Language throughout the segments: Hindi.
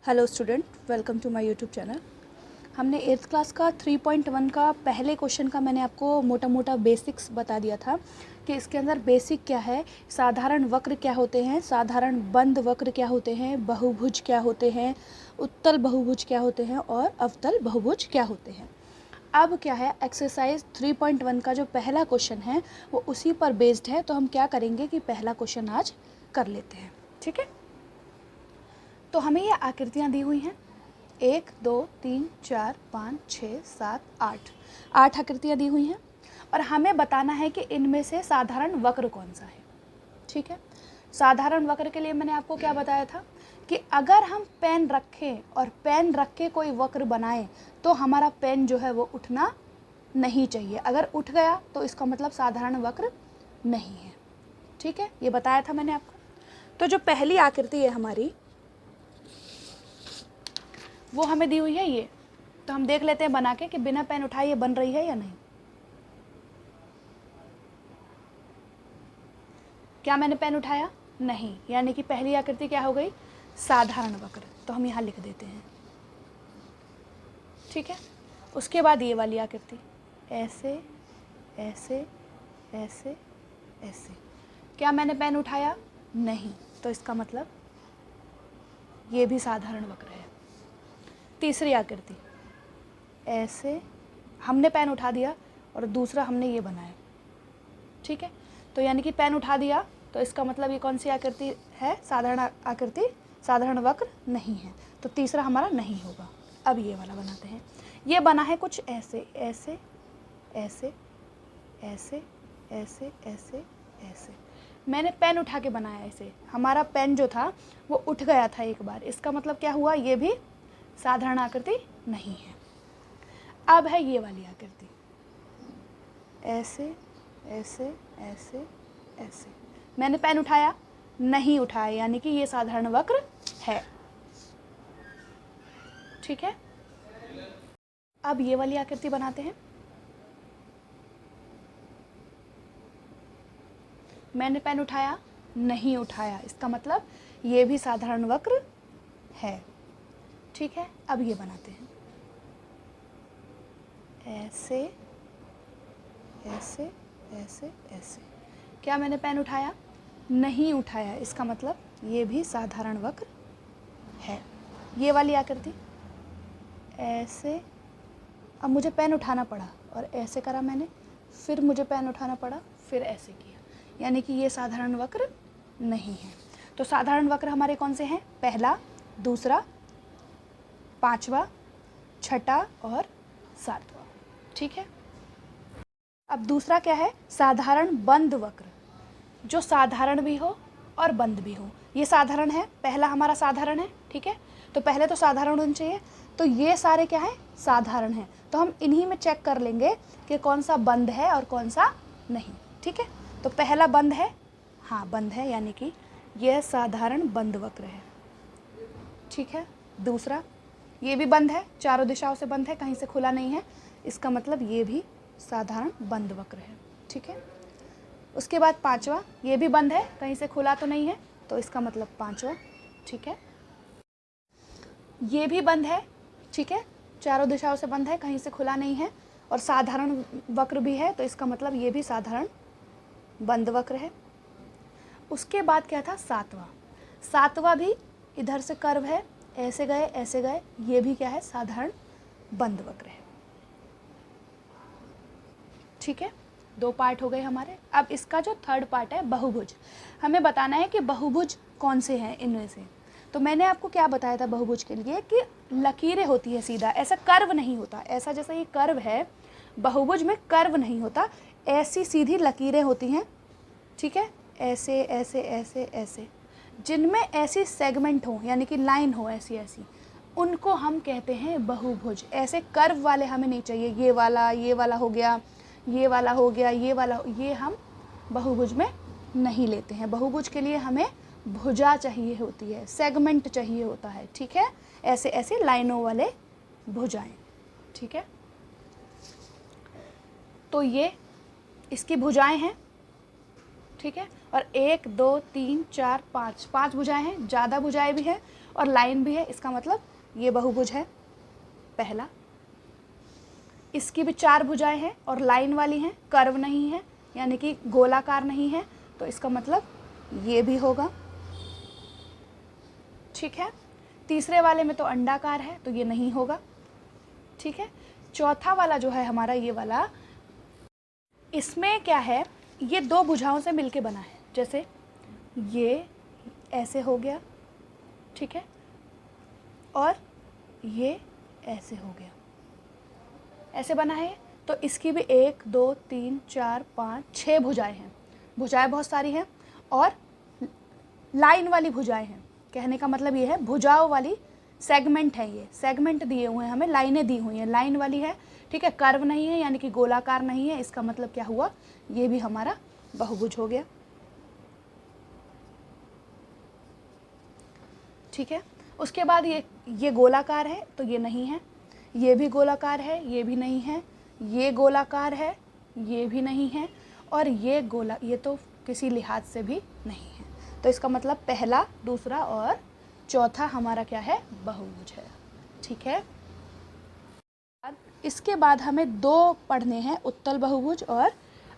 Hello student, welcome to my YouTube channel. हमने 8th क्लास का 3.1 का पहले क्वेश्चन का मैंने आपको मोटा मोटा बेसिक्स बता दिया था कि इसके अंदर बेसिक क्या है, साधारण वक्र क्या होते हैं, साधारण बंद वक्र क्या होते हैं, बहुभुज क्या होते हैं, उत्तल बहुभुज क्या होते हैं और अवतल बहुभुज क्या होते हैं। अब क्या है, एक्सरसाइज 3.1 का जो पहला क्वेश्चन है वो उसी पर बेस्ड है, तो हम क्या करेंगे कि पहला क्वेश्चन आज कर लेते हैं। ठीक है, तो हमें ये आकृतियाँ दी हुई हैं 1 2 3 4 5 6 7 8 आकृतियाँ दी हुई हैं और हमें बताना है कि इनमें से साधारण वक्र कौन सा है। ठीक है, साधारण वक्र के लिए मैंने आपको क्या बताया था कि अगर हम पेन रखें और पेन रख के कोई वक्र बनाएं तो हमारा पेन जो है वो उठना नहीं चाहिए। अगर उठ गया तो इसका मतलब साधारण वक्र नहीं है। ठीक है, ये बताया था मैंने आपको। तो जो पहली आकृति है हमारी वो हमें दी हुई है ये, तो हम देख लेते हैं बना के कि बिना पेन उठाए ये बन रही है या नहीं। क्या मैंने पेन उठाया? नहीं, यानी कि पहली आकृति क्या हो गई, साधारण वक्र। तो हम यहाँ लिख देते हैं। ठीक है, उसके बाद ये वाली आकृति ऐसे ऐसे ऐसे ऐसे। क्या मैंने पेन उठाया? नहीं, तो इसका मतलब ये भी साधारण वक्र है। तीसरी आकृति ऐसे, हमने पेन उठा दिया और दूसरा हमने ये बनाया। ठीक है, तो यानी कि पेन उठा दिया तो इसका मतलब ये कौन सी आकृति है, साधारण आकृति, साधारण वक्र नहीं है, तो तीसरा हमारा नहीं होगा। अब ये वाला बनाते हैं। ये बना है कुछ ऐसे ऐसे ऐसे ऐसे ऐसे ऐसे ऐसे। मैंने पेन उठा के बनाया ऐसे, हमारा पेन जो था वो उठ गया था एक बार, इसका मतलब क्या हुआ, ये भी साधारण आकृति नहीं है। अब है ये वाली आकृति ऐसे ऐसे ऐसे ऐसे। मैंने पेन उठाया? नहीं उठाया, यानी कि ये साधारण वक्र है। ठीक है, अब ये वाली आकृति बनाते हैं। मैंने पेन उठाया? नहीं उठाया, इसका मतलब ये भी साधारण वक्र है। ठीक है, अब ये बनाते हैं ऐसे ऐसे ऐसे ऐसे। क्या मैंने पेन उठाया? नहीं उठाया, इसका मतलब ये भी साधारण वक्र है। ये वाली आकृति ऐसे, अब मुझे पेन उठाना पड़ा और ऐसे करा मैंने, फिर मुझे पेन उठाना पड़ा, फिर ऐसे किया, यानी कि ये साधारण वक्र नहीं है। तो साधारण वक्र हमारे कौन से हैं, पहला, दूसरा, पांचवा, छठा और सातवां। ठीक है, अब दूसरा क्या है, साधारण बंद वक्र, जो साधारण भी हो और बंद भी हो। ये साधारण है, पहला हमारा साधारण है। ठीक है, तो पहले तो साधारण होना चाहिए, तो ये सारे क्या है, साधारण हैं, तो हम इन्हीं में चेक कर लेंगे कि कौन सा बंद है और कौन सा नहीं। ठीक है, तो पहला बंद है, हाँ बंद है, यानी कि यह साधारण बंद वक्र है। ठीक है, दूसरा ये भी बंद है, चारों दिशाओं से बंद है, कहीं से खुला नहीं है, इसका मतलब ये भी साधारण बंद वक्र है। ठीक है, उसके बाद पांचवा, ये भी बंद है, कहीं से खुला तो नहीं है, तो इसका मतलब पांचवा। ठीक है, ये भी बंद है, ठीक है, चारों दिशाओं से बंद है, कहीं से खुला नहीं है और साधारण वक्र भी है, तो इसका मतलब ये भी साधारण बंद वक्र है। उसके बाद क्या था, सातवां, सातवां भी इधर से कर्व है, ऐसे गए ऐसे गए, ये भी क्या है, साधारण बंद वक्र है। ठीक है, दो पार्ट हो गए हमारे। अब इसका जो थर्ड पार्ट है, बहुभुज, हमें बताना है कि बहुभुज कौन से हैं इनमें से। तो मैंने आपको क्या बताया था बहुभुज के लिए कि लकीरें होती है सीधा, ऐसा कर्व नहीं होता, ऐसा जैसा ये कर्व है, बहुभुज में कर्व नहीं होता, ऐसी सीधी लकीरें होती हैं। ठीक है, ऐसे ऐसे ऐसे ऐसे, जिनमें ऐसी सेगमेंट हो, यानी कि लाइन हो ऐसी ऐसी, उनको हम कहते हैं बहुभुज। ऐसे कर्व वाले हमें नहीं चाहिए, ये वाला हो गया, ये वाला हो गया, ये वाला, ये हम बहुभुज में नहीं लेते हैं। बहुभुज के लिए हमें भुजा चाहिए होती है, सेगमेंट चाहिए होता है। ठीक है, ऐसे ऐसे लाइनों वाले भुजाएं। ठीक है, तो ये इसकी भुजाएं हैं। ठीक है, और 1 2 3 4 5 भुजाएं हैं, ज़्यादा भुजाएं भी हैं और लाइन भी है, इसका मतलब ये बहुभुज है पहला। इसकी भी 4 भुजाएं हैं और लाइन वाली हैं, कर्व नहीं है यानी कि गोलाकार नहीं है, तो इसका मतलब ये भी होगा। ठीक है, तीसरे वाले में तो अंडाकार है तो ये नहीं होगा। ठीक है, चौथा वाला जो है हमारा ये वाला, इसमें क्या है, ये 2 भुजाओं से मिलके बना है। जैसे ये ऐसे हो गया, ठीक है, और ये ऐसे हो गया, ऐसे बना है। तो इसकी भी 1 2 3 4 5 6 भुजाएं हैं। भुजाएं बहुत सारी हैं और लाइन वाली भुजाएं हैं। कहने का मतलब ये है भुजाओं वाली सेगमेंट है, ये सेगमेंट दिए हुए हैं हमें, लाइनें दी हुई हैं, लाइन वाली है। ठीक है, कर्व नहीं है यानी कि गोलाकार नहीं है, इसका मतलब क्या हुआ, ये भी हमारा बहुभुज हो गया। ठीक है, उसके बाद ये गोलाकार है तो ये नहीं है, ये भी गोलाकार है, ये भी नहीं है, ये गोलाकार है, ये भी नहीं है, और ये तो किसी लिहाज से भी नहीं है। तो इसका मतलब पहला, दूसरा और चौथा हमारा क्या है, बहुभुज है। ठीक है, इसके बाद हमें 2 पढ़ने हैं, उत्तल बहुभुज और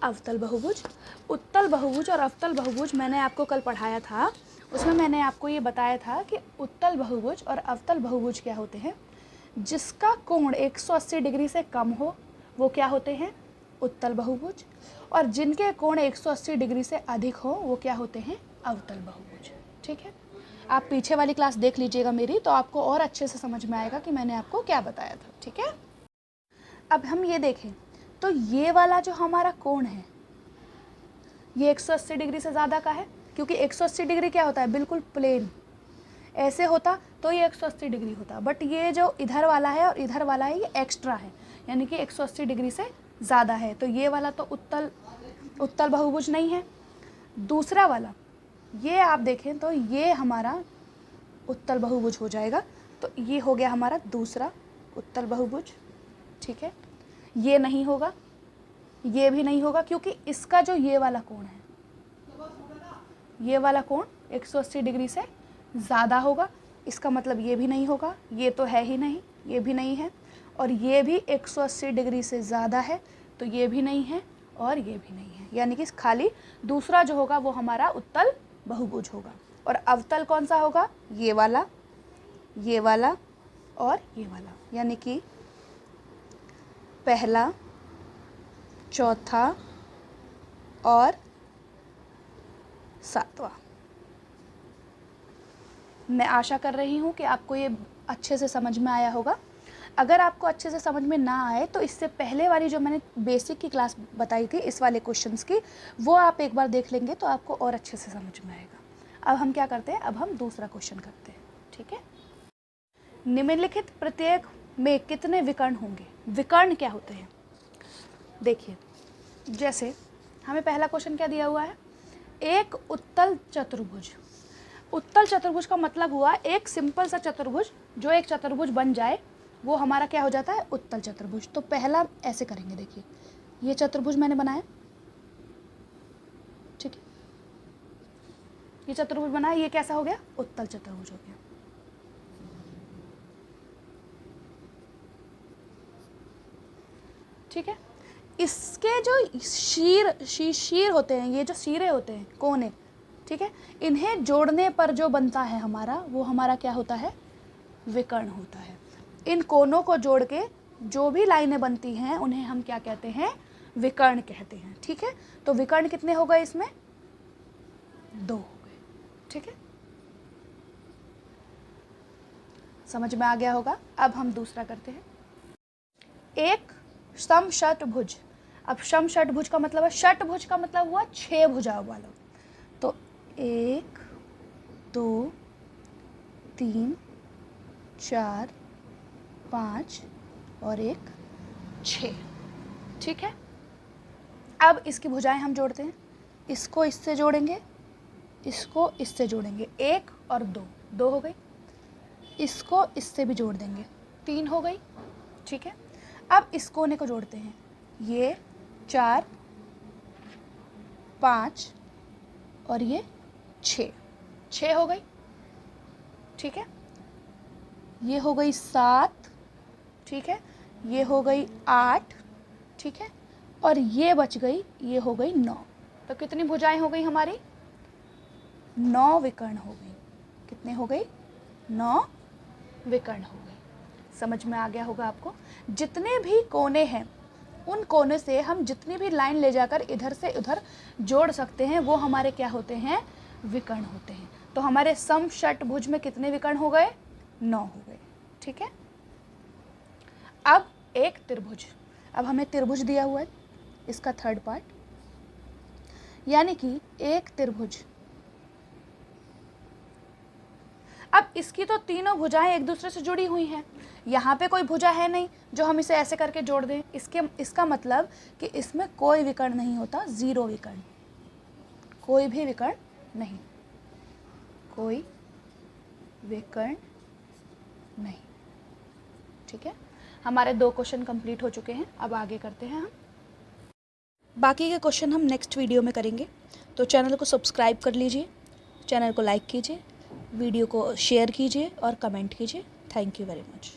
अवतल बहुभुज। उत्तल बहुभुज और अवतल बहुभुज मैंने आपको कल पढ़ाया था, उसमें मैंने आपको ये बताया था कि उत्तल बहुभुज और अवतल बहुभुज क्या होते हैं। जिसका कोण 180 डिग्री से कम हो वो क्या होते हैं, उत्तल बहुभुज, और जिनके कोण 180 डिग्री से अधिक हो वो क्या होते हैं, अवतल बहुभुज। ठीक है, आप पीछे वाली क्लास देख लीजिएगा मेरी, तो आपको और अच्छे से समझ में आएगा कि मैंने आपको क्या बताया था। ठीक है, अब हम ये देखें तो ये वाला जो हमारा कोण है ये 180 डिग्री से ज़्यादा का है, क्योंकि 180 डिग्री क्या होता है, बिल्कुल प्लेन। ऐसे होता तो ये 180 डिग्री होता, बट ये जो इधर वाला है और इधर वाला है ये एक्स्ट्रा है, यानी कि 180 डिग्री से ज़्यादा है, तो ये वाला तो उत्तल बहुभुज नहीं है। दूसरा वाला ये आप देखें तो ये हमारा उत्तल बहुभुज हो जाएगा, तो ये हो गया हमारा दूसरा उत्तल बहुभुज। ठीक है, ये नहीं होगा, ये भी नहीं होगा, क्योंकि इसका जो ये वाला कोण है, ये वाला कोण 180 डिग्री से ज़्यादा होगा, इसका मतलब ये भी नहीं होगा, ये तो है ही नहीं, ये भी नहीं है, और ये भी 180 डिग्री से ज़्यादा है, तो ये भी नहीं है और ये भी नहीं है, यानी कि खाली दूसरा जो होगा वो हमारा उत्तल बहुभुज होगा। और अवतल कौन सा होगा, ये वाला और ये वाला, यानी कि पहला, चौथा और 7वां। मैं आशा कर रही हूँ कि आपको ये अच्छे से समझ में आया होगा। अगर आपको अच्छे से समझ में ना आए तो इससे पहले वाली जो मैंने बेसिक की क्लास बताई थी इस वाले क्वेश्चंस की, वो आप एक बार देख लेंगे तो आपको और अच्छे से समझ में आएगा। अब हम क्या करते हैं, अब हम दूसरा क्वेश्चन करते हैं। ठीक है, निम्नलिखित प्रत्येक में कितने विकर्ण होंगे। विकर्ण क्या होते हैं, देखिए, जैसे हमें पहला क्वेश्चन क्या दिया हुआ है, एक उत्तल चतुर्भुज। उत्तल चतुर्भुज का मतलब हुआ एक सिंपल सा चतुर्भुज, जो एक चतुर्भुज बन जाए वो हमारा क्या हो जाता है, उत्तल चतुर्भुज। तो पहला ऐसे करेंगे, देखिए ये चतुर्भुज मैंने बनाया, ठीक है, ये चतुर्भुज बनाया, ये कैसा हो गया, उत्तल चतुर्भुज हो गया। ठीक है, इसके जो शीर होते हैं, ये जो शीरे होते हैं, कोने, ठीक है, इन्हें जोड़ने पर जो बनता है हमारा, वो हमारा क्या होता है, विकर्ण होता है। इन कोनों को जोड़ के जो भी लाइनें बनती हैं उन्हें हम क्या कहते हैं, विकर्ण कहते हैं। ठीक है, तो विकर्ण कितने हो गए, इसमें 2 हो गए। ठीक है, समझ में आ गया होगा। अब हम दूसरा करते हैं, एक समषटभुज। अब समषटभुज का मतलब है, षटभुज का मतलब हुआ 6 भुजाओं वाला। तो 1 2 3 4 5 और 1 6। ठीक है, अब इसकी भुजाएं हम जोड़ते हैं, इसको इससे जोड़ेंगे, इसको इससे जोड़ेंगे, 1 और 2, 2 हो गई, इसको इससे भी जोड़ देंगे, 3 हो गई। ठीक है, अब इस कोने को जोड़ते हैं, ये 4 5 और ये 6 हो गई। ठीक है, ये हो गई 7, ठीक है, ये हो गई 8, ठीक है, और ये बच गई, ये हो गई 9। तो कितनी भुजाएं हो गई हमारी? 9 विकर्ण हो गई। कितने हो गई? 9 विकर्ण हो गई। समझ में आ गया होगा आपको। जितने भी कोने हैं उन कोने से हम जितनी भी लाइन ले जाकर इधर से उधर जोड़ सकते हैं वो हमारे क्या होते हैं? विकर्ण होते हैं। तो हमारे सम षटभुज में कितने विकर्ण हो गए? 9 हो गए, ठीक है। अब एक त्रिभुज, अब हमें त्रिभुज दिया हुआ है, इसका थर्ड पार्ट, यानी कि एक त्रिभुज। अब इसकी तो तीनों भुजाएं एक दूसरे से जुड़ी हुई हैं, यहाँ पे कोई भुजा है नहीं जो हम इसे ऐसे करके जोड़ दें। इसका मतलब कि इसमें कोई विकर्ण नहीं होता, 0 विकर्ण, कोई भी विकर्ण नहीं, कोई विकर्ण नहीं, ठीक है। हमारे 2 क्वेश्चन कंप्लीट हो चुके हैं। अब आगे करते हैं हम, बाकी के क्वेश्चन हम नेक्स्ट वीडियो में करेंगे। तो चैनल को सब्सक्राइब कर लीजिए, चैनल को लाइक कीजिए, वीडियो को शेयर कीजिए और कमेंट कीजिए। Thank you very much.